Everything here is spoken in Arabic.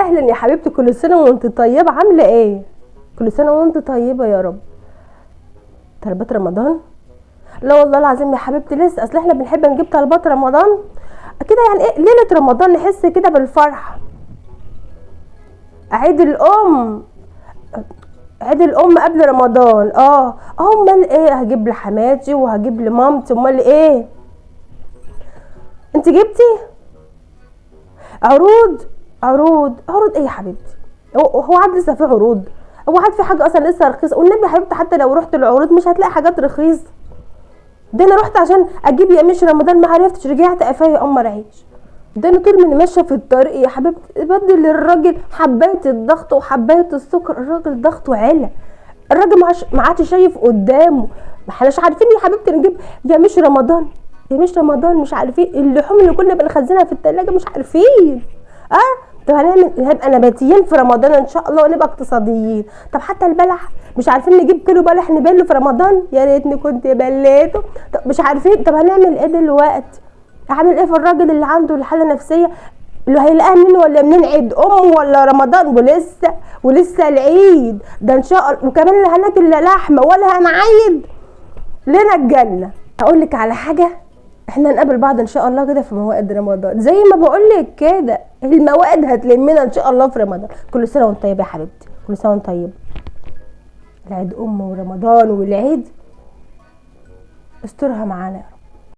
اهلا يا حبيبتي، كل سنه وانت طيبه. عامله ايه؟ كل سنه وانت طيبه يا رب. طلبات رمضان؟ لا والله العظيم يا حبيبتي لسه، اصل احنا بنحب نجيب طلبات رمضان كده، يعني ايه ليله رمضان نحس كده بالفرحه. عيد الام، عيد الام قبل رمضان. امال ايه، هجيب لحماتي وهجيب لمامتي. امال ايه؟ انت جبتي عروض؟ عروض ايه يا حبيبتي؟ هو عاد لسه في عروض؟ هو عاد في حاجه اصلا لسه رخيصه؟ والنبي يا حبيبتي حتى لو رحت العروض مش هتلاقي حاجات رخيصه. ده انا رحت عشان اجيب يميش رمضان ما عرفتش، رجعت قفايا قمر عيش. ده انا طول ما انا ماشيه في الطريق يا حبيبتي بدل الراجل حبايه الضغط وحبايه السكر، الراجل ضغطه عالي، الراجل ما عادش شايف قدامه. ما احناش عارفين يا حبيبتي نجيب يميش رمضان، يميش رمضان مش عارفين. اللحوم اللي كنا بنخزنها في الثلاجه مش عارفين. طب هنبقى نباتيين في رمضان ان شاء الله ونبقى اقتصاديين. طب حتى البلح مش عارفين نجيب كيلو بلح نبله في رمضان، يا ريتني كنت بليته. طب مش عارفين. طب هنعمل ايه دلوقتي؟ هعمل ايه في الراجل اللي عنده حاله نفسيه، اللي هيلاقيها منين ولا منين؟ عيد ولا رمضان ولسه العيد ده ان شاء الله، وكمان لا هناكل لا لحمه ولا هنعيد لنا الجنه. اقول لك على حاجه، احنا نقابل بعض ان شاء الله كده في موائد رمضان، زي ما بقول لك كده الموائد هتلمنا ان شاء الله في رمضان. كل سنه وانت طيبه يا حبيبتي، كل سنه وانت طيبه. العيد ورمضان والعيد استرها معانا.